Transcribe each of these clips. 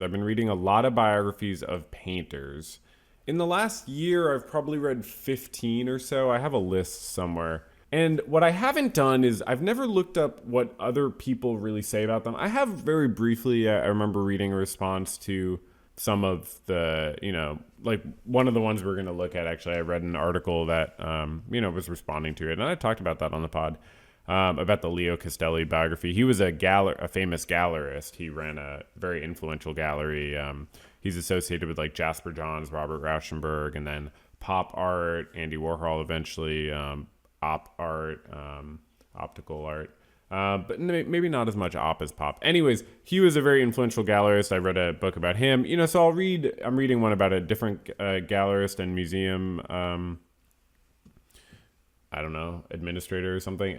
I've been reading a lot of biographies of painters. In the last year, I've probably read 15 or so. I have a list somewhere. And what I haven't done is I've never looked up what other people really say about them. I have very briefly, I remember reading a response to some of the, like one of the ones we're going to look at. Actually, I read an article that, was responding to it. And I talked about that on the pod. About the Leo Castelli biography. He was a famous gallerist. He ran a very influential gallery. He's associated with like Jasper Johns, Robert Rauschenberg, and then pop art, Andy Warhol eventually, op art, optical art. But maybe not as much op as pop. Anyways, he was a very influential gallerist. I read a book about him. So I'm reading one about a different gallerist and museum I don't know, administrator or something,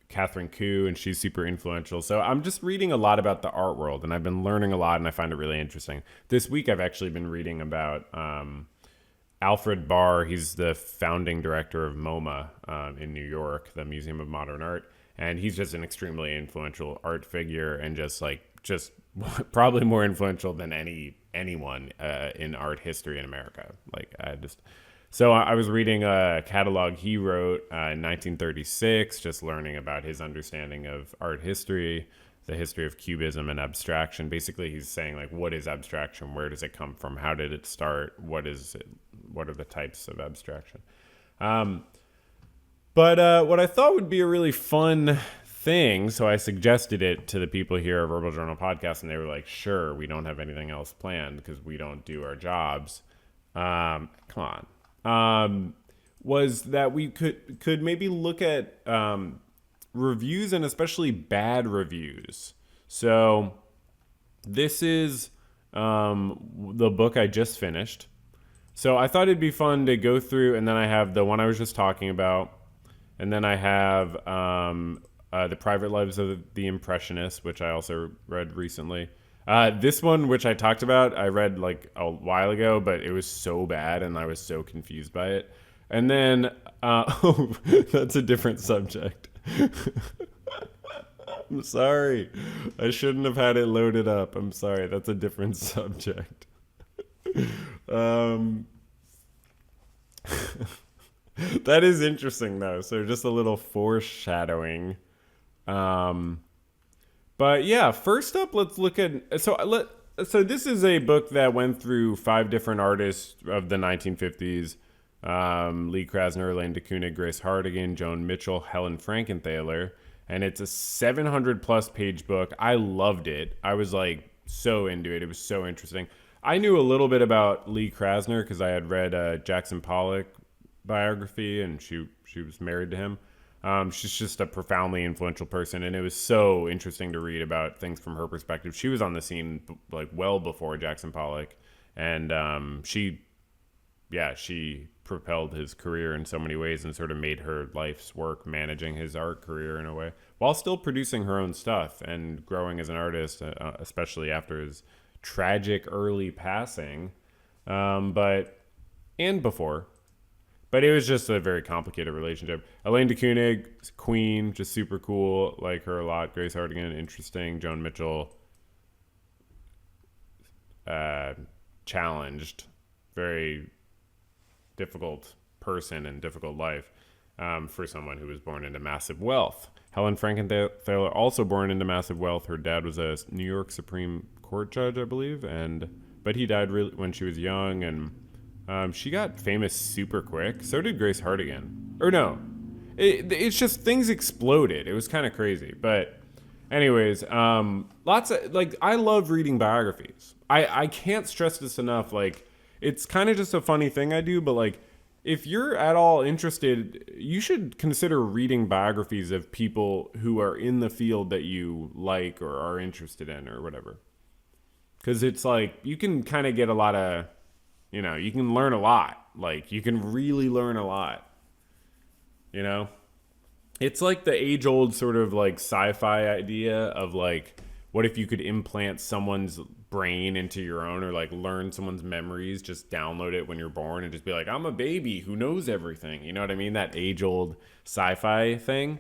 Catherine Koo, and she's super influential. So I'm just reading a lot about the art world, and I've been learning a lot, and I find it really interesting. This week, I've actually been reading about Alfred Barr. He's the founding director of MoMA in New York, the Museum of Modern Art, and he's just an extremely influential art figure, and just probably more influential than anyone in art history in America. So I was reading a catalog he wrote in 1936, just learning about his understanding of art history, the history of Cubism and abstraction. Basically, he's saying, like, what is abstraction? Where does it come from? How did it start? What is it? What are the types of abstraction? But what I thought would be a really fun thing, so I suggested it to the people here at Verbal Journal Podcast, and they were like, sure, we don't have anything else planned because we don't do our jobs. Come on. Was that we could maybe look at reviews, and especially bad reviews. So this is the book I just finished. So I thought it'd be fun to go through, and then I have the one I was just talking about, and then I have The Private Lives of the Impressionists, which I also read recently. This one, which I talked about, I read like a while ago, but it was so bad and I was so confused by it. And then, oh, that's a different subject. I'm sorry. I shouldn't have had it loaded up. I'm sorry. That's a different subject. That is interesting though. So just a little foreshadowing. But yeah, first up, let's look at so this is a book that went through 5 different artists of the 1950s. Lee Krasner, Elaine de Kooning, Grace Hartigan, Joan Mitchell, Helen Frankenthaler, and it's a 700 plus page book. I loved it. I was like so into it. It was so interesting. I knew a little bit about Lee Krasner because I had read Jackson Pollock biography, and she was married to him. She's just a profoundly influential person, and it was so interesting to read about things from her perspective. She was on the scene like well before Jackson Pollock, and she propelled his career in so many ways and sort of made her life's work managing his art career in a way, while still producing her own stuff and growing as an artist, especially after his tragic early passing, and before. But it was just a very complicated relationship. Elaine de Kooning, queen, just super cool. Like her a lot. Grace Hartigan, interesting. Joan Mitchell, challenged. Very difficult person and difficult life for someone who was born into massive wealth. Helen Frankenthaler, also born into massive wealth. Her dad was a New York Supreme Court judge, I believe. But he died when she was young, and she got famous super quick. So did Grace Hartigan. Or no. It's just things exploded. It was kind of crazy. But anyways, lots of, like, I love reading biographies. I can't stress this enough. Like, it's kind of just a funny thing I do, but like, if you're at all interested, you should consider reading biographies of people who are in the field that you like or are interested in or whatever. Because it's like, you can kind of get a lot of, you can learn a lot. Like, you can really learn a lot. It's like the age-old sort of like sci-fi idea of like, what if you could implant someone's brain into your own, or like learn someone's memories, just download it when you're born and just be like, I'm a baby who knows everything. You know what I mean? That age-old sci-fi thing.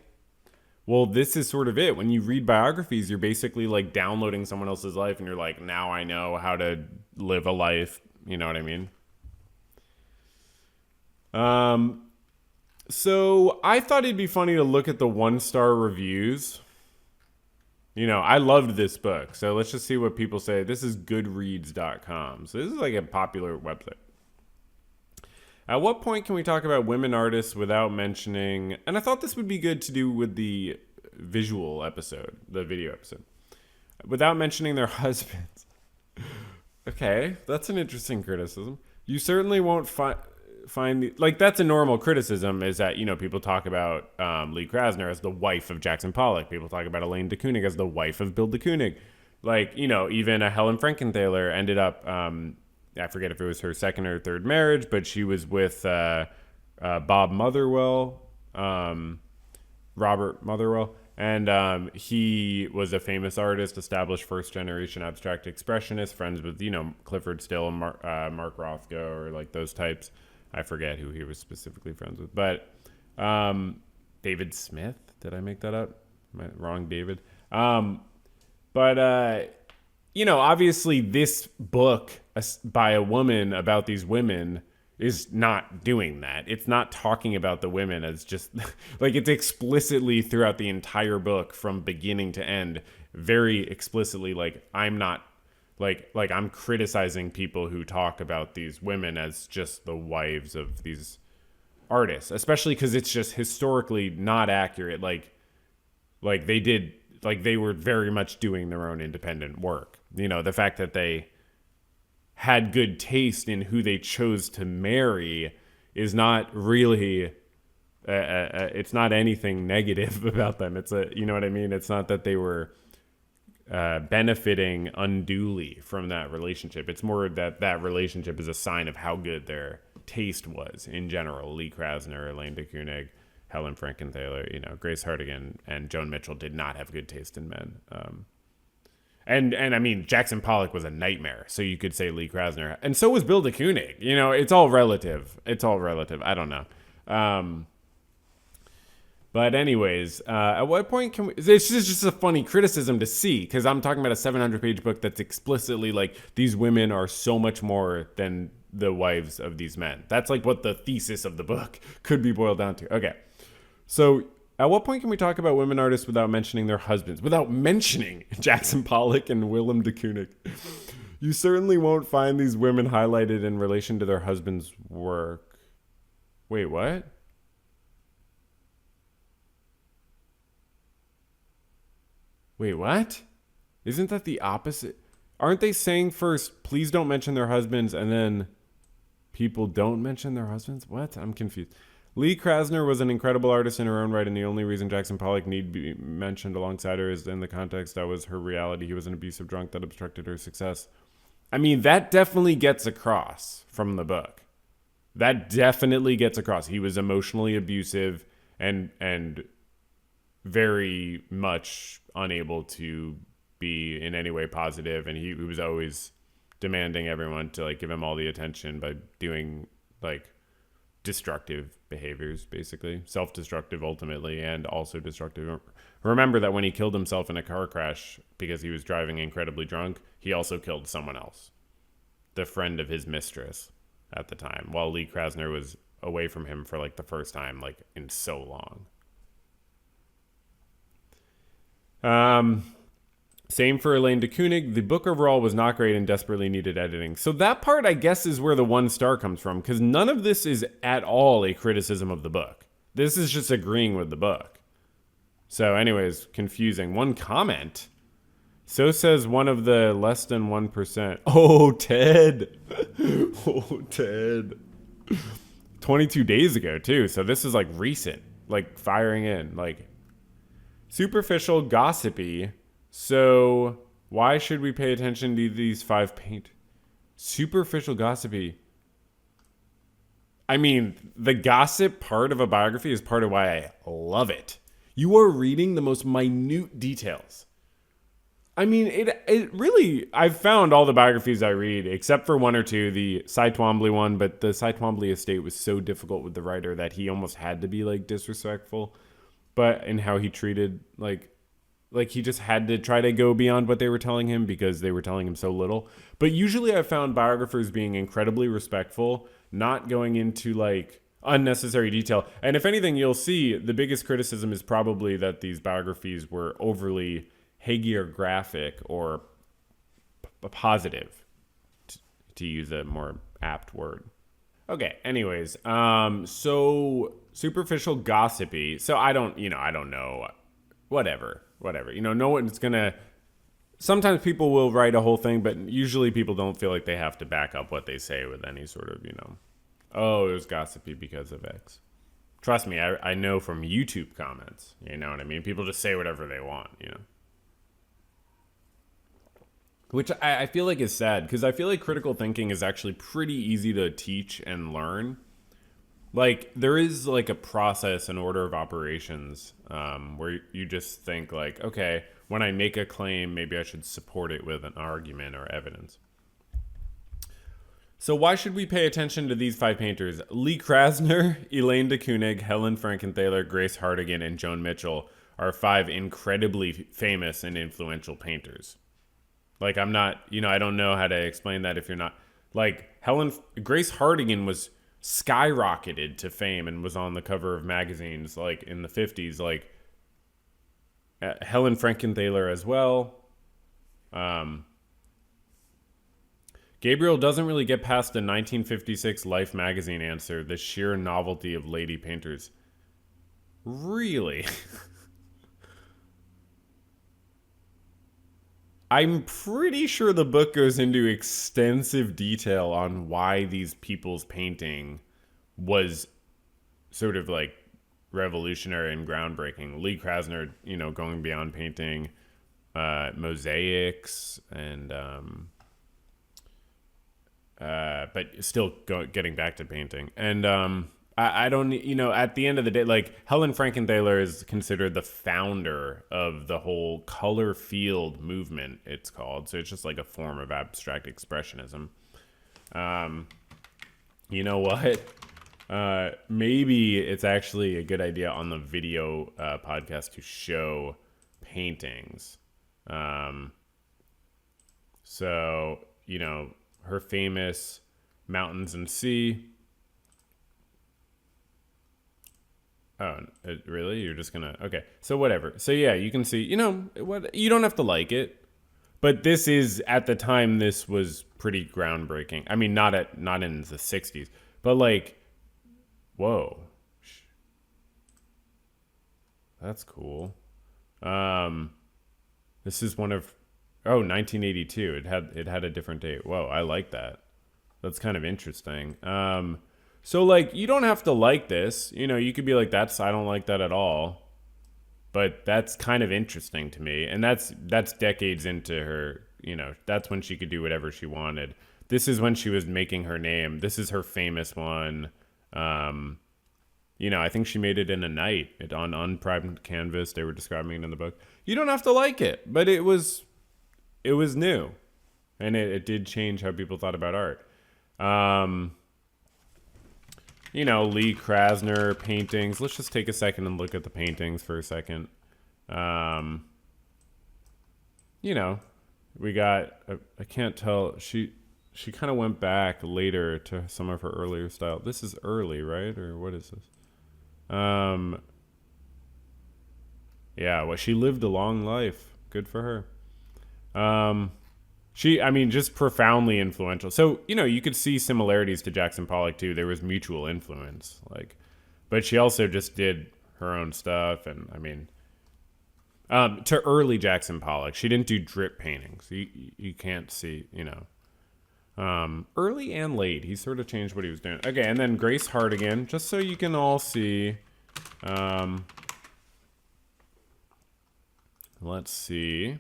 Well, this is sort of it. When you read biographies, you're basically like downloading someone else's life and you're like, now I know how to live a life. You know what I mean? Um, so I thought it'd be funny to look at the 1-star reviews. I loved this book. So let's just see what people say. This is goodreads.com. So this is like a popular website. At what point can we talk about women artists without mentioning, and I thought this would be good to do with the visual episode, the video episode, without mentioning their husbands. Okay, that's an interesting criticism. You certainly won't find like that's a normal criticism is that people talk about Lee Krasner as the wife of Jackson Pollock. People talk about Elaine de Kooning as the wife of Bill de Kooning. Like even a Helen Frankenthaler ended up I forget if it was her second or third marriage, but she was with Bob Motherwell, Robert Motherwell, and he was a famous artist, established first-generation abstract expressionist, friends with Clifford Still and Mark Rothko or like those types. I forget who he was specifically friends with, but David Smith. Did I make that up? Am I wrong, David? Obviously this book by a woman about these women is not doing that. It's not talking about the women as just like it's explicitly throughout the entire book from beginning to end, very explicitly like I'm not like I'm criticizing people who talk about these women as just the wives of these artists, especially because it's just historically not accurate. Like they were very much doing their own independent work. The fact that they had good taste in who they chose to marry is not really, it's not anything negative about them. It's you know what I mean? It's not that they were benefiting unduly from that relationship. It's more that relationship is a sign of how good their taste was in general. Lee Krasner, Elaine de Kooning, Helen Frankenthaler, Grace Hartigan, and Joan Mitchell did not have good taste in men. And I mean, Jackson Pollock was a nightmare, so you could say Lee Krasner. And so was Bill de Kooning. It's all relative. I don't know. But anyways, at what point can we... This is just a funny criticism to see, because I'm talking about a 700-page book that's explicitly like, these women are so much more than the wives of these men. That's like what the thesis of the book could be boiled down to. Okay. So... At what point can we talk about women artists without mentioning their husbands? Without mentioning Jackson Pollock and Willem de Kooning? You certainly won't find these women highlighted in relation to their husbands' work. Wait, what? Wait, what? Isn't that the opposite? Aren't they saying first, please don't mention their husbands, and then people don't mention their husbands? What? I'm confused. Lee Krasner was an incredible artist in her own right, and the only reason Jackson Pollock need be mentioned alongside her is in the context that was her reality. He was an abusive drunk that obstructed her success. I mean, that definitely gets across from the book. That definitely gets across. He was emotionally abusive and very much unable to be in any way positive, and he was always demanding everyone to like give him all the attention by doing like destructive behaviors, basically self-destructive ultimately, and also destructive. Remember that when he killed himself in a car crash because he was driving incredibly drunk, he also killed someone else, the friend of his mistress at the time, while Lee Krasner was away from him for like the first time like in so long. Same for Elaine de Kooning. The book overall was not great and desperately needed editing. So that part, I guess, is where the 1 star comes from, because none of this is at all a criticism of the book. This is just agreeing with the book. So anyways, confusing. One comment. So says one of the less than 1%. Oh, Ted. Oh, Ted. 22 days ago, too. So this is like recent, like firing in, like superficial, gossipy. So why should we pay attention to these 5 superficial gossipy? I mean, the gossip part of a biography is part of why I love it. You are reading the most minute details. I mean, it really, I've found all the biographies I read, except for 1 or 2, the Cy Twombly one, but the Cy Twombly estate was so difficult with the writer that he almost had to be like disrespectful. but in how he treated like he just had to try to go beyond what they were telling him because they were telling him so little. But usually I've found biographers being incredibly respectful, not going into like unnecessary detail. And if anything, you'll see the biggest criticism is probably that these biographies were overly hagiographic or positive, to use a more apt word. Okay, anyways, so superficial gossipy. So I don't know. Whatever. No one's gonna. Sometimes people will write a whole thing, but usually people don't feel like they have to back up what they say with any sort of, oh, it was gossipy because of X. Trust me, I know from YouTube comments. You know what I mean? People just say whatever they want, Which I feel like is sad, because I feel like critical thinking is actually pretty easy to teach and learn. Like, there is, like, a process and order of operations where you just think, like, okay, when I make a claim, maybe I should support it with an argument or evidence. So why should we pay attention to these 5 painters? Lee Krasner, Elaine de Kooning, Helen Frankenthaler, Grace Hartigan, and Joan Mitchell are 5 incredibly famous and influential painters. Like, I'm not, I don't know how to explain that if you're not. Like, Grace Hartigan was skyrocketed to fame and was on the cover of magazines like in the 50s, like Helen Frankenthaler as well. Gabriel doesn't really get past the 1956 Life magazine answer, the sheer novelty of lady painters. Really? I'm pretty sure the book goes into extensive detail on why these people's painting was sort of like revolutionary and groundbreaking. Lee Krasner, going beyond painting mosaics and but still getting back to painting. And I don't, at the end of the day, like Helen Frankenthaler is considered the founder of the whole color field movement, it's called. So it's just like a form of abstract expressionism. You know what? Maybe it's actually a good idea on the video podcast to show paintings. So, her famous Mountains and Sea. Oh, really? You're just gonna... Okay, so whatever. So yeah, you can see, what, you don't have to like it, but this is, at the time, this was pretty groundbreaking. I mean, not in the 60s, but like, whoa. That's cool. This is one of... Oh, 1982. It had a different date. Whoa, I like that. That's kind of interesting. So, like, you don't have to like this. You could be like, I don't like that at all. But that's kind of interesting to me. And that's decades into her, that's when she could do whatever she wanted. This is when she was making her name. This is her famous one. I think she made it in a night on unprimed canvas. They were describing it in the book. You don't have to like it, but it was new. And it did change how people thought about art. Lee Krasner paintings. Let's just take a second and look at the paintings for a second. We got, I can't tell. She kind of went back later to some of her earlier style. This is early, right? Or what is this? Yeah, well, she lived a long life. Good for her. Just profoundly influential. So, you could see similarities to Jackson Pollock too. There was mutual influence, but she also just did her own stuff. And to early Jackson Pollock, she didn't do drip paintings. You can't see, early and late. He sort of changed what he was doing. Okay. And then Grace Hartigan, just so you can all see, let's see.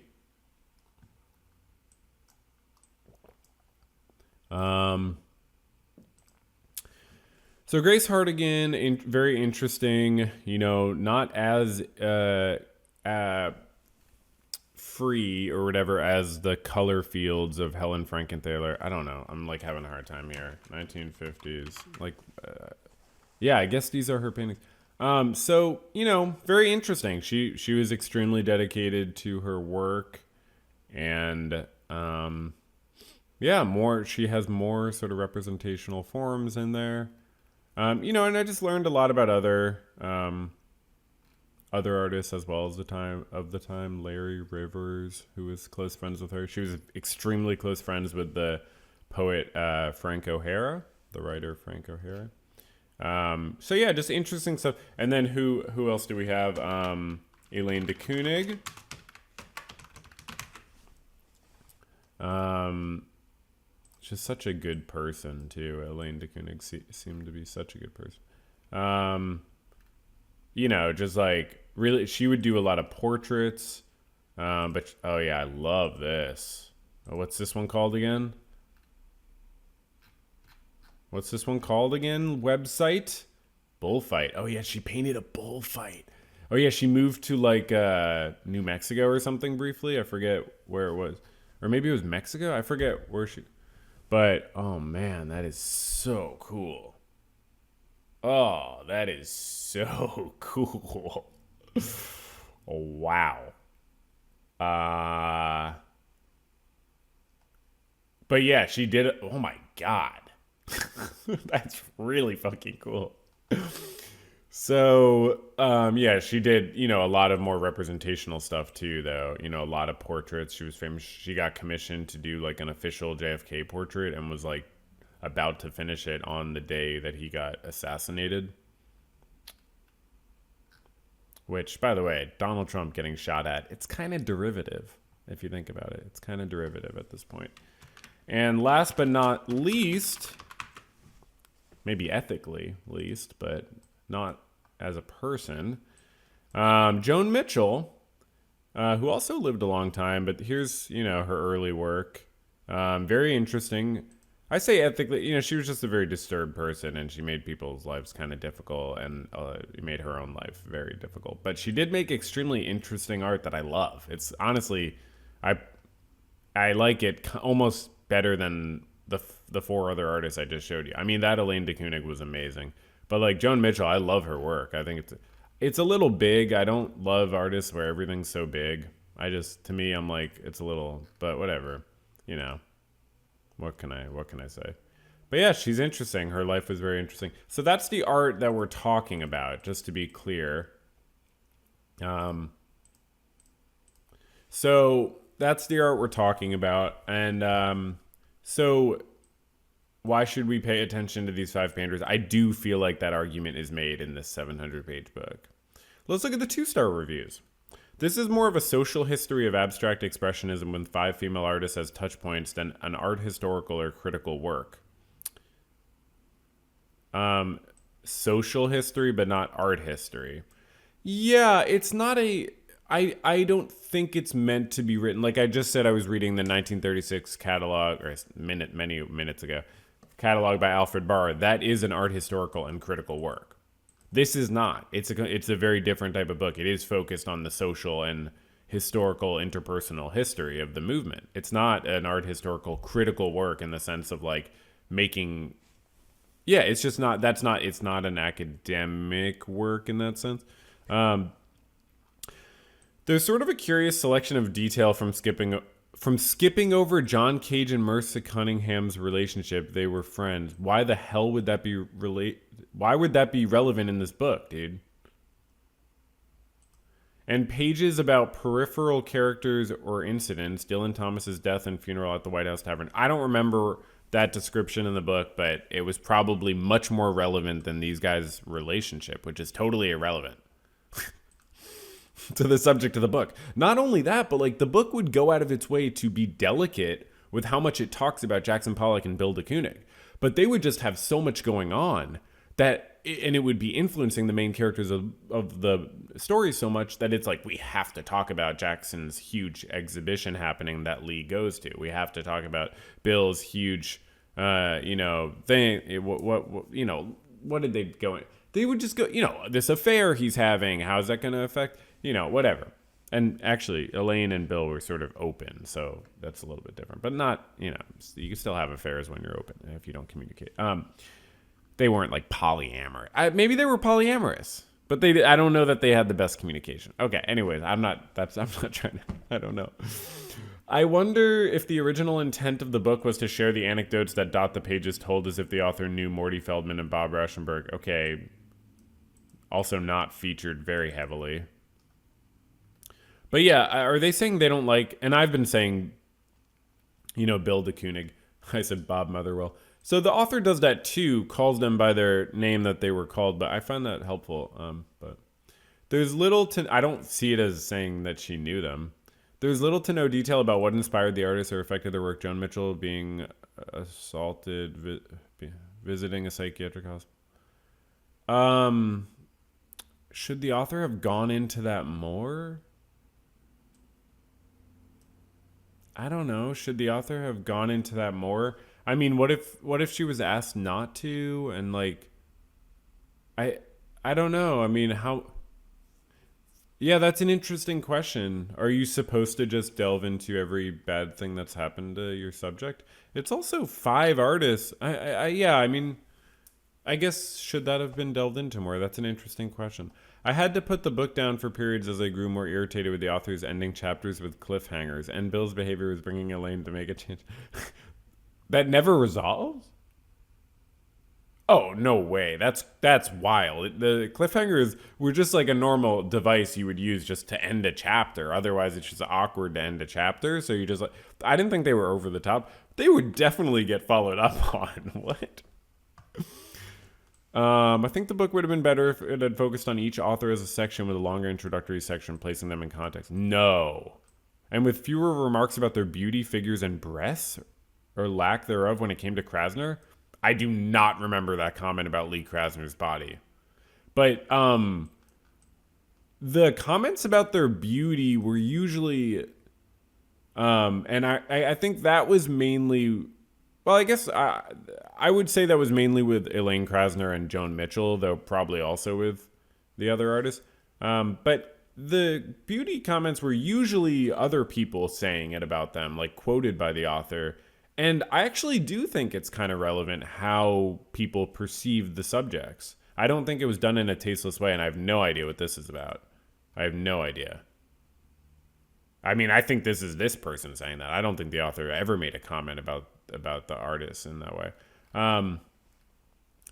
So Grace Hartigan, very interesting, not as free or whatever as the color fields of Helen Frankenthaler. I don't know. I'm like having a hard time here. 1950s. Yeah, I guess these are her paintings. So, very interesting. She was extremely dedicated to her work, and she has more sort of representational forms in there. And I just learned a lot about other artists as well as the time. Larry Rivers, who was close friends with her. She was extremely close friends with the poet Frank O'Hara, the writer Frank O'Hara. Just interesting stuff. And then who else do we have? Elaine de Kooning. Just such a good person too. Elaine de Kooning seemed to be such a good person. Just like really, she would do a lot of portraits. But oh yeah, I love this. Oh, what's this one called again? Website? Bullfight. Oh yeah, she painted a bullfight. Oh yeah, she moved to like New Mexico or something briefly. I forget where it was. Or maybe it was Mexico. I forget where she. But oh man, that is so cool. Oh, that is so cool. Oh, wow. But yeah, she did it. Oh my God. That's really fucking cool. So, she did, a lot of more representational stuff too, though. A lot of portraits. She was famous. She got commissioned to do like an official JFK portrait and was like about to finish it on the day that he got assassinated. Which, by the way, Donald Trump getting shot at, it's kind of derivative, if you think about it. It's kind of derivative at this point. And last but not least, maybe ethically least, but not as a person, Joan Mitchell, who also lived a long time, but here's, her early work. Very interesting. I say ethically, she was just a very disturbed person, and she made people's lives kind of difficult, and made her own life very difficult. But she did make extremely interesting art that I love. It's honestly, I like it almost better than the four other artists I just showed you. I mean, that Elaine de Kooning was amazing. But like Joan Mitchell, I love her work. I think it's a little big. I don't love artists where everything's so big. To me, I'm like, it's a little, but whatever, What can I say? But yeah, she's interesting. Her life was very interesting. So that's the art that we're talking about, just to be clear. So that's the art we're talking about. And so why should we pay attention to these five painters? I do feel like that argument is made in this 700-page book. Let's look at the 2-star reviews. This is more of a social history of abstract expressionism with 5 female artists as touch points than an art historical or critical work. Social history, but not art history. Yeah, it's not I don't think it's meant to be written. Like I just said, I was reading the 1936 catalog, or many minutes ago, catalog by Alfred Barr. That is an art historical and critical work. This is not. It's a very different type of book. It is focused on the social and historical interpersonal history of the movement. It's not an art historical critical work in the sense of like making. Yeah, it's just not. It's not an academic work in that sense. There's sort of a curious selection of detail from skipping over John Cage and Merce Cunningham's relationship. They were friends. Why the hell would that be Why would that be relevant in this book, dude? And pages about peripheral characters or incidents, Dylan Thomas's death and funeral at the White House Tavern. I don't remember that description in the book, but it was probably much more relevant than these guys' relationship, which is totally irrelevant to the subject of the book. Not only that, but like the book would go out of its way to be delicate with how much it talks about Jackson Pollock and Bill de Kooning. But they would just have so much going on and it would be influencing the main characters of the story so much that it's like, we have to talk about Jackson's huge exhibition happening that Lee goes to. We have to talk about Bill's huge, thing. What did they go in? They would just go, this affair he's having. How's that going to affect, whatever. And actually, Elaine and Bill were sort of open, so that's a little bit different. But not, you can still have affairs when you're open if you don't communicate. They weren't like polyamorous. Maybe they were polyamorous. But I don't know that they had the best communication. Okay, anyways, I'm not trying to, I don't know. I wonder if the original intent of the book was to share the anecdotes that dot the pages told as if the author knew Morty Feldman and Bob Rauschenberg. Okay, also not featured very heavily. But yeah, are they saying they don't like, and I've been saying, Bill de Kooning. I said Bob Motherwell. So the author does that too, calls them by their name that they were called, but I find that helpful. But there's little to, I don't see it as saying that she knew them. There's little to no detail about what inspired the artist or affected their work. Joan Mitchell being assaulted, visiting a psychiatric hospital. Should the author have gone into that more? I don't know. Should the author have gone into that more? I mean, what if she was asked not to, and like, I don't know. I mean, how? Yeah, that's an interesting question. Are you supposed to just delve into every bad thing that's happened to your subject? It's also 5 artists. I mean, I guess should that have been delved into more? That's an interesting question. I had to put the book down for periods as I grew more irritated with the author's ending chapters with cliffhangers, and Bill's behavior was bringing Elaine to make a change. That never resolves? Oh, no way. That's wild. The cliffhangers were just like a normal device you would use just to end a chapter. Otherwise, it's just awkward to end a chapter. So you just like, I didn't think they were over the top. They would definitely get followed up on. What? I think the book would have been better if it had focused on each author as a section with a longer introductory section, placing them in context. No. And with fewer remarks about their beauty, figures, and breasts, or lack thereof when it came to Krasner. I do not remember that comment about Lee Krasner's body. But the comments about their beauty were usually, and I think that was mainly, well, I guess I would say that was mainly with Elaine Krasner and Joan Mitchell, though probably also with the other artists. But the beauty comments were usually other people saying it about them, like quoted by the author. And I actually do think it's kind of relevant how people perceive the subjects. I don't think it was done in a tasteless way, and I have no idea what this is about. I have no idea. I mean, I think this is this person saying that. I don't think the author ever made a comment about the artist in that way.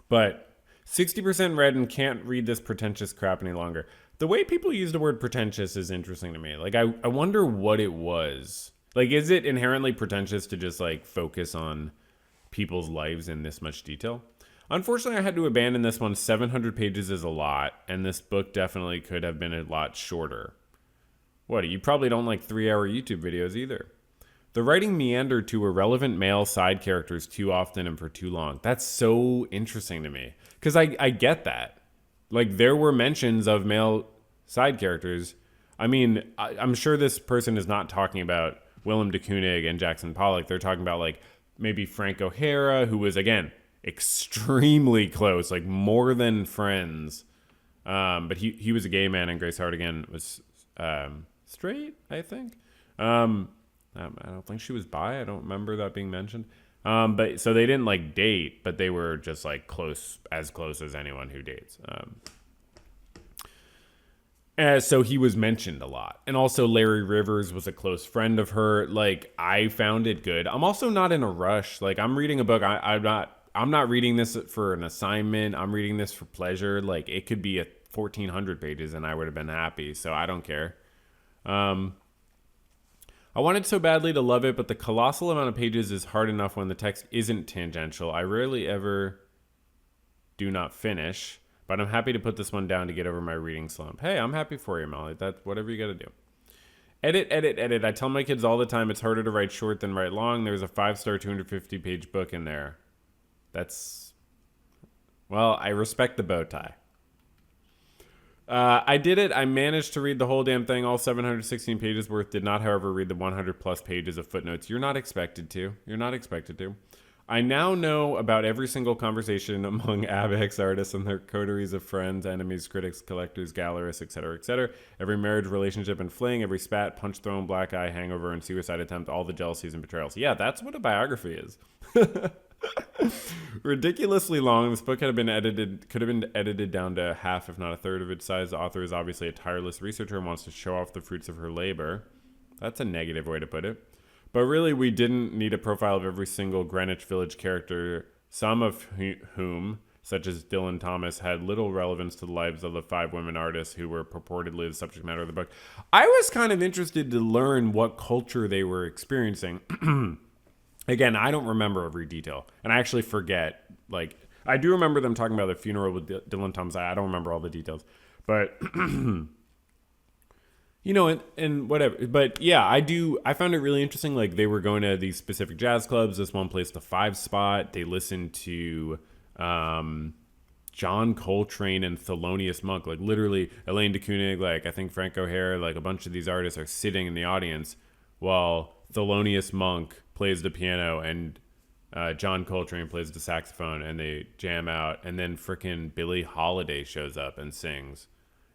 But 60% read and can't read this pretentious crap any longer. The way people use the word pretentious is interesting to me. Like, I wonder what it was. Like, is it inherently pretentious to just, like, focus on people's lives in this much detail? Unfortunately, I had to abandon this one. 700 pages is a lot, and this book definitely could have been a lot shorter. What, you probably don't like 3-hour YouTube videos either. The writing meandered to irrelevant male side characters too often and for too long. That's so interesting to me, because I get that. Like, there were mentions of male side characters. I mean, I'm sure this person is not talking about Willem de Kooning and Jackson Pollock. They're talking about, like, maybe Frank O'Hara, who was, again, extremely close, like more than friends. But he was a gay man, and Grace Hartigan was straight, I think. I don't think she was bi. I don't remember that being mentioned. But so they didn't like date, but they were just like close as anyone who dates. So he was mentioned a lot. And also Larry Rivers was a close friend of her. Like, I found it good. I'm also not in a rush. Like, I'm reading a book. I'm not reading this for an assignment. I'm reading this for pleasure. Like, it could be 1,400 pages and I would have been happy. So I don't care. I wanted so badly to love it, but the colossal amount of pages is hard enough when the text isn't tangential. I rarely ever do not finish. But I'm happy to put this one down to get over my reading slump. Hey, I'm happy for you, Molly. That's whatever you got to do. Edit. I tell my kids all the time it's harder to write short than write long. There's a 5-star 250-page book in there. Well, I respect the bow tie. I did it. I managed to read the whole damn thing, all 716 pages worth. Did not, however, read the 100-plus pages of footnotes. You're not expected to. I now know about every single conversation among Abex artists and their coteries of friends, enemies, critics, collectors, gallerists, etc., etc. Every marriage, relationship, and fling, every spat, punch thrown, black eye, hangover, and suicide attempt, all the jealousies and betrayals. Yeah, that's what a biography is. Ridiculously long. This book could have been edited down to half, if not a third of its size. The author is obviously a tireless researcher and wants to show off the fruits of her labor. That's a negative way to put it. But really, we didn't need a profile of every single Greenwich Village character, some of whom, such as Dylan Thomas, had little relevance to the lives of the 5 women artists who were purportedly the subject matter of the book. I was kind of interested to learn what culture they were experiencing. Again, I don't remember every detail, and I actually forget. Like, I do remember them talking about the funeral with Dylan Thomas. I don't remember all the details, but you know, and whatever. But yeah, I found it really interesting. Like, they were going to these specific jazz clubs. This one place, the 5 Spot. They listened to John Coltrane and Thelonious Monk. Like, literally, Elaine de Kooning, like, I think Frank O'Hare, like, a bunch of these artists are sitting in the audience while Thelonious Monk plays the piano and John Coltrane plays the saxophone, and they jam out, and then frickin' Billie Holiday shows up and sings.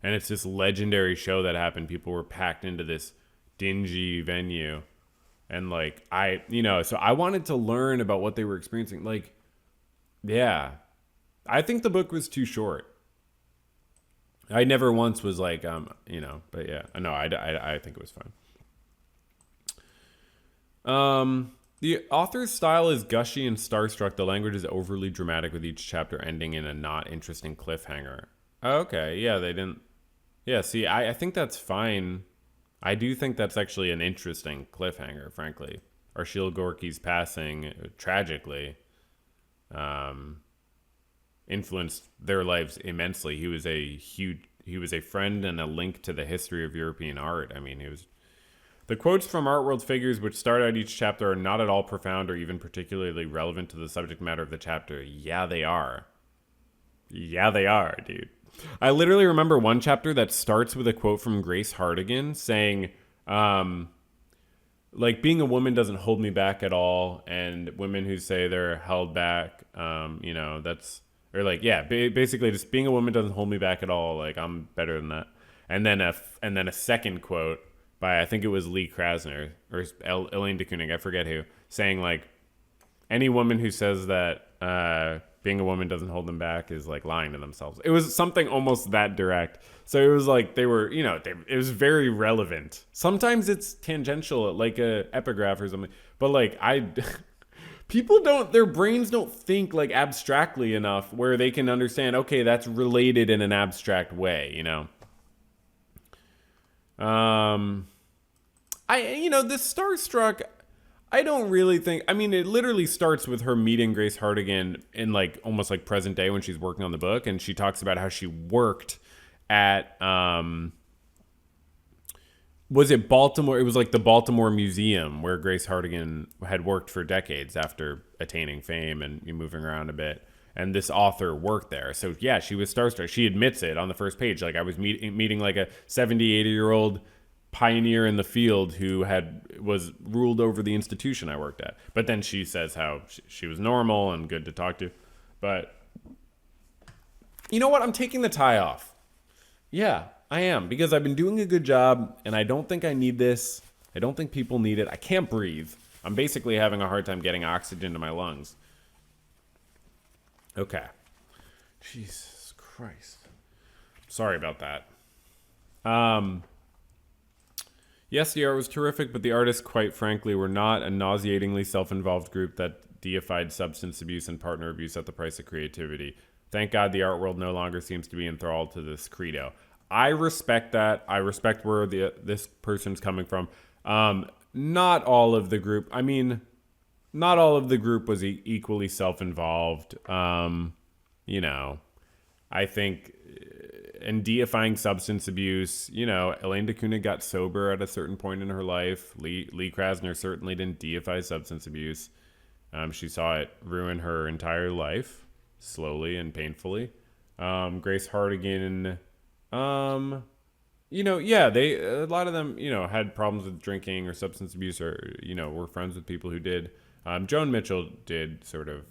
And it's this legendary show that happened. People were packed into this dingy venue. And like, so I wanted to learn about what they were experiencing. Like, yeah, I think the book was too short. I never once was like, but yeah, no, I think it was fine. The author's style is gushy and starstruck. The language is overly dramatic, with each chapter ending in a not interesting cliffhanger. Okay, yeah, they didn't. Yeah, see, I think that's fine. I do think that's actually an interesting cliffhanger, frankly. Arshile Gorky's passing, tragically, influenced their lives immensely. He was a friend and a link to the history of European art. I mean, the quotes from Art World figures which start out each chapter are not at all profound or even particularly relevant to the subject matter of the chapter. Yeah, they are. Yeah, they are, dude. I literally remember one chapter that starts with a quote from Grace Hartigan saying, like, being a woman doesn't hold me back at all. And women who say they're held back, basically just being a woman doesn't hold me back at all. Like, I'm better than that. And then a second quote by, I think it was Lee Krasner or Elaine de Kooning, I forget who, saying, like, any woman who says that being a woman doesn't hold them back is like lying to themselves. It was something almost that direct. So it was like they were, it was very relevant. Sometimes it's tangential, like a epigraph or something. But like their brains don't think like abstractly enough where they can understand, okay, that's related in an abstract way, This Starstruck, I don't really think, it literally starts with her meeting Grace Hartigan in like almost like present day when she's working on the book. And she talks about how she worked at, was it Baltimore? It was like the Baltimore Museum where Grace Hartigan had worked for decades after attaining fame and moving around a bit. And this author worked there. So yeah, she was starstruck. She admits it on the first page. Like, I was meeting like a 70, 80-year-old pioneer in the field who was ruled over the institution I worked at. But then she says how she was normal and good to talk to. But you know what? I'm taking the tie off. Yeah, I am, because I've been doing a good job, and I don't think I need this. I don't think people need it. I can't breathe. I'm basically having a hard time getting oxygen to my lungs. Okay. Jesus Christ. Sorry about that. Yes, the art was terrific, but the artists, quite frankly, were not a nauseatingly self-involved group that deified substance abuse and partner abuse at the price of creativity. Thank God the art world no longer seems to be enthralled to this credo. I respect that. I respect where this person's coming from. Not all of the group. Not all of the group was equally self-involved. I think in deifying substance abuse, Elaine de Kooning got sober at a certain point in her life. Lee Krasner certainly didn't deify substance abuse. She saw it ruin her entire life, slowly and painfully. Grace Hartigan, a lot of them, had problems with drinking or substance abuse, or, were friends with people who did. Joan Mitchell did sort of,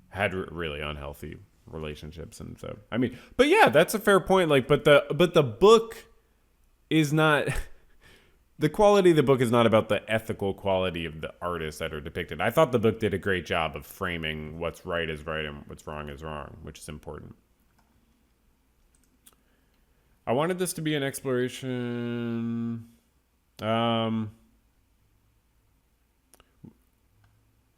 had really unhealthy relationships. And so, but yeah, that's a fair point. Like, but the book is not, the quality of the book is not about the ethical quality of the artists that are depicted. I thought the book did a great job of framing what's right is right and what's wrong is wrong, which is important. I wanted this to be an exploration.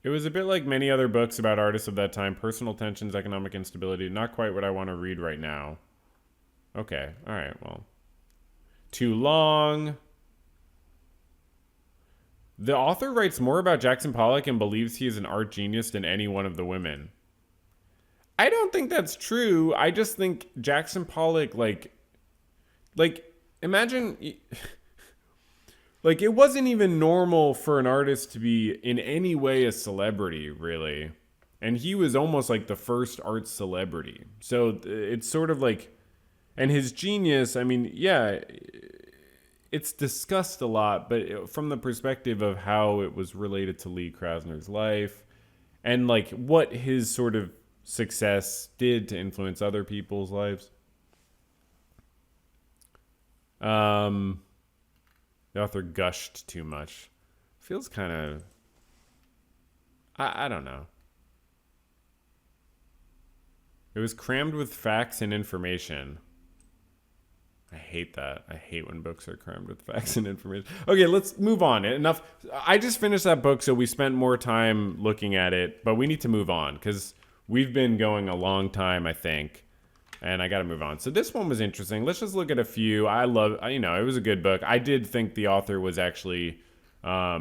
It was a bit like many other books about artists of that time. Personal tensions, economic instability. Not quite what I want to read right now. Okay. All right. Well, too long. The author writes more about Jackson Pollock and believes he is an art genius than any one of the women. I don't think that's true. I just think Jackson Pollock, like imagine, like, it wasn't even normal for an artist to be in any way a celebrity, really. And he was almost like the first art celebrity. So it's sort of like, and his genius, I mean, yeah, it's discussed a lot, but from the perspective of how it was related to Lee Krasner's life and like what his sort of success did to influence other people's lives. The author gushed too much. Feels kind of, I don't know. It was crammed with facts and information. I hate that. I hate when books are crammed with facts and information. Okay, let's move on. Enough. I just finished that book, so we spent more time looking at it, but we need to move on because we've been going a long time, I think, and I got to move on. So this one was interesting. Let's just look at a few. It was a good book. I did think the author was actually a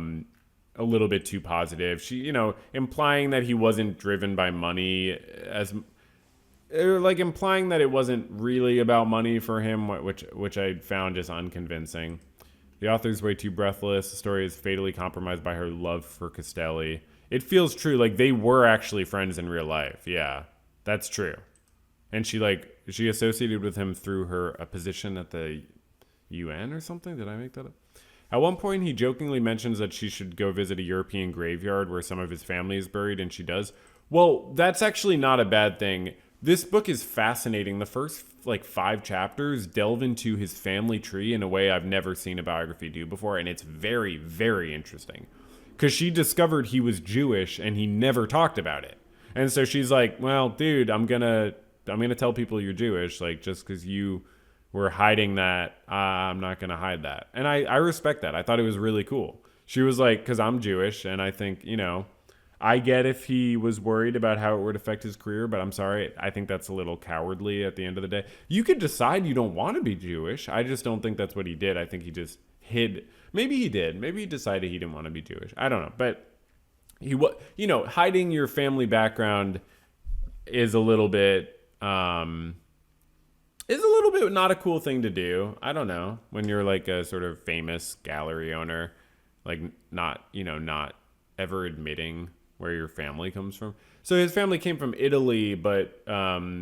little bit too positive. She, implying that he wasn't driven by money like implying that it wasn't really about money for him, which I found just unconvincing. The author's way too breathless. The story is fatally compromised by her love for Castelli. It feels true. Like, they were actually friends in real life. Yeah, that's true. And she associated with him through a position at the UN or something. Did I make that up? At one point, he jokingly mentions that she should go visit a European graveyard where some of his family is buried, and she does. Well, that's actually not a bad thing. This book is fascinating. The first 5 chapters delve into his family tree in a way I've never seen a biography do before, and it's very, very interesting. Because she discovered he was Jewish and he never talked about it. And so she's like, well, dude, I'm gonna tell people you're Jewish, like, just because you were hiding that, I'm not gonna hide that. And I respect that. I thought it was really cool. She was like, because I'm Jewish, and I think, I get if he was worried about how it would affect his career, but I'm sorry. I think that's a little cowardly at the end of the day. You could decide you don't want to be Jewish. I just don't think that's what he did. I think he just hid. Maybe he did. Maybe he decided he didn't want to be Jewish. I don't know. But hiding your family background is a little bit not a cool thing to do. I don't know. When you're like a sort of famous gallery owner, like not ever admitting where your family comes from. So his family came from Italy, but I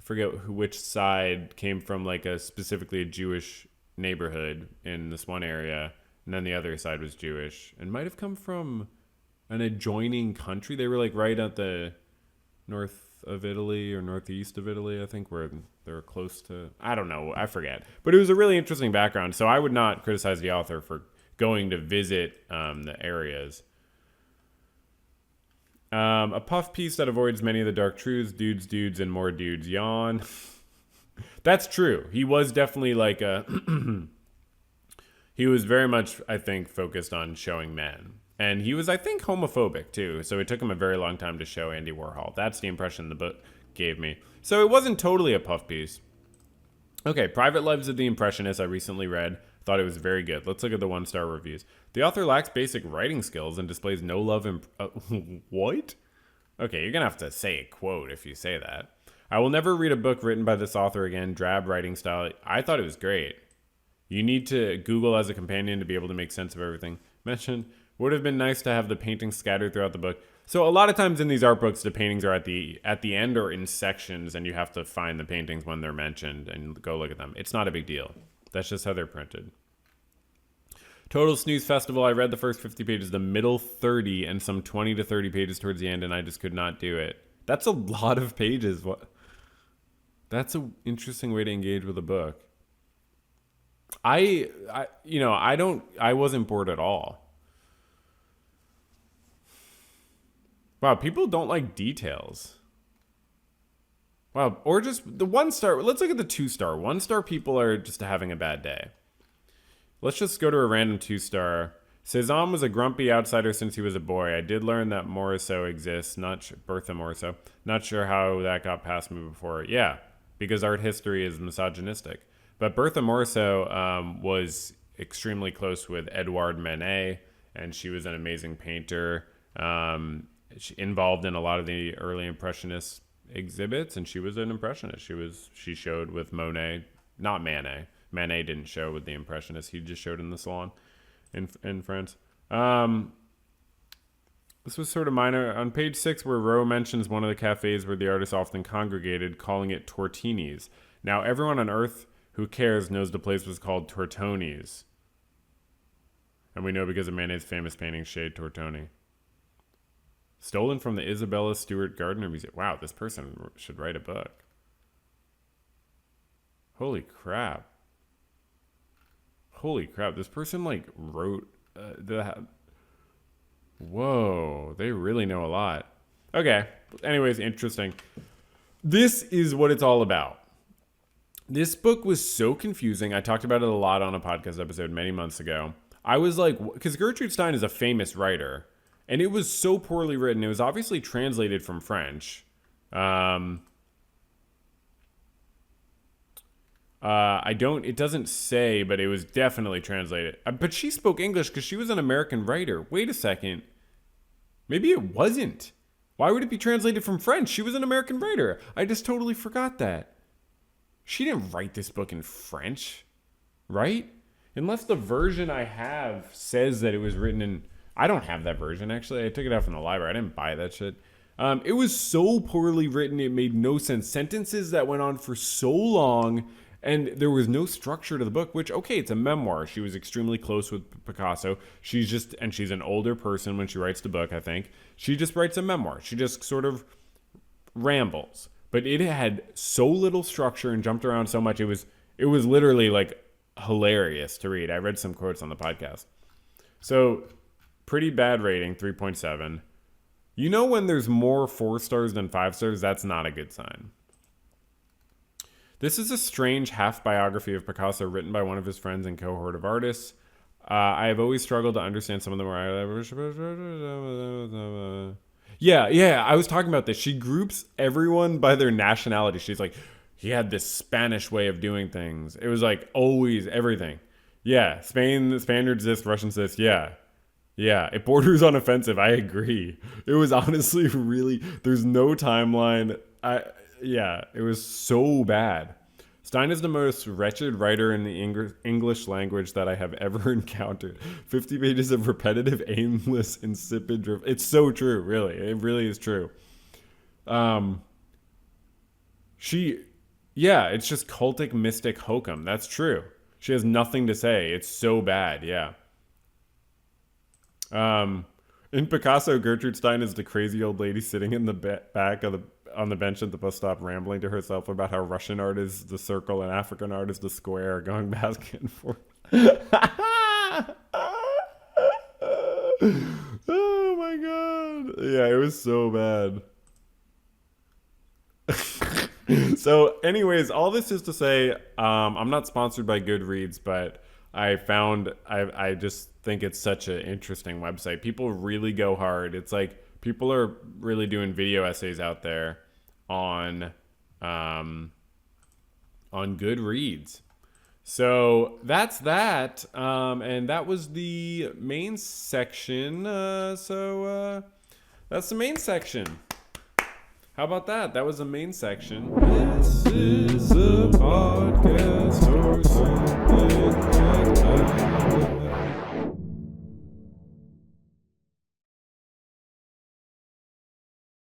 forget which side came from like specifically a Jewish neighborhood in this one area, and then the other side was Jewish and might have come from an adjoining country. They were like right at the north of Italy or northeast of Italy, I think, where they were close to, I don't know, I forget. But it was a really interesting background, so I would not criticize the author for going to visit the areas. A puff piece that avoids many of the dark truths, dudes, and more dudes. Yawn. That's true. He was definitely like he was very much, I think, focused on showing men. And he was, I think, homophobic, too. So it took him a very long time to show Andy Warhol. That's the impression the book gave me. So it wasn't totally a puff piece. Okay, Private Lives of the Impressionists I recently read. Thought it was very good. Let's look at the 1-star reviews. The author lacks basic writing skills and displays no love what? Okay, you're going to have to say a quote if you say that. I will never read a book written by this author again. Drab writing style. I thought it was great. You need to Google as a companion to be able to make sense of everything. Mentioned, would have been nice to have the paintings scattered throughout the book. So a lot of times in these art books, the paintings are at the end or in sections, and you have to find the paintings when they're mentioned and go look at them. It's not a big deal. That's just how they're printed. Total Snooze Festival. I read the first 50 pages, the middle 30, and some 20 to 30 pages towards the end, and I just could not do it. That's a lot of pages. What? That's an interesting way to engage with a book. I wasn't bored at all. Wow, people don't like details. Wow, or just the 1-star. Let's look at the 2-star. 1-star people are just having a bad day. Let's just go to a random 2-star. Cézanne was a grumpy outsider since he was a boy. I did learn that Morisot exists, Bertha Morisot. Not sure how that got past me before. Yeah, because art history is misogynistic. But Bertha Morisot was extremely close with Edouard Manet, and she was an amazing painter. She involved in a lot of the early Impressionist exhibits, and she was an Impressionist. She showed with Monet, not Manet. Manet didn't show with the Impressionists. He just showed in the salon in France. This was sort of minor. On page 6, where Rowe mentions one of the cafes where the artists often congregated, calling it Tortini's. Now, everyone on Earth who cares knows the place was called Tortoni's. And we know because of Manet's famous painting, Shade Tortoni. Stolen from the Isabella Stewart Gardner Museum. Wow, this person should write a book. Holy crap. Holy crap, this person wrote that. Whoa, they really know a lot. Okay, anyways, interesting. This is what it's all about. This book was so confusing. I talked about it a lot on a podcast episode many months ago. I was like, because Gertrude Stein is a famous writer, and it was so poorly written. It was obviously translated from French. It doesn't say, but it was definitely translated. But she spoke English because she was an American writer. Wait a second. Maybe it wasn't. Why would it be translated from French? She was an American writer. I just totally forgot that. She didn't write this book in French, right? Unless the version I have says that it was written in... I don't have that version, actually. I took it out from the library. I didn't buy that shit. It was so poorly written, it made no sense. Sentences that went on for so long... And there was no structure to the book, which, okay, it's a memoir. She was extremely close with Picasso. She's an older person when she writes the book, I think. She just writes a memoir. She just sort of rambles. But it had so little structure and jumped around so much. It was literally hilarious to read. I read some quotes on the podcast. So pretty bad rating, 3.7. You know when there's more 4 stars than 5 stars, that's not a good sign. This is a strange half-biography of Picasso written by one of his friends and cohort of artists. I have always struggled to understand some of the more... Yeah, I was talking about this. She groups everyone by their nationality. She's like, he had this Spanish way of doing things. It was always everything. Yeah, Spain, the Spaniards this, Russians this, yeah. Yeah, it borders on offensive. I agree. It was honestly really... There's no timeline. Yeah, it was so bad. Stein is the most wretched writer in the English language that I have ever encountered. 50 pages of repetitive, aimless, insipid... It's so true, really. It really is true. It's just cultic, mystic hokum. That's true. She has nothing to say. It's so bad, yeah. In Picasso, Gertrude Stein is the crazy old lady sitting in the back on the bench at the bus stop, rambling to herself about how Russian art is the circle and African art is the square, going back and forth. Oh my god. Yeah, it was so bad. So anyways, all this is to say, I'm not sponsored by Goodreads, but I just think it's such an interesting website. People really go hard. It's people are really doing video essays out there on Goodreads. So that's that. And that was the main section. That's the main section. How about that? That was the main section. This is a podcast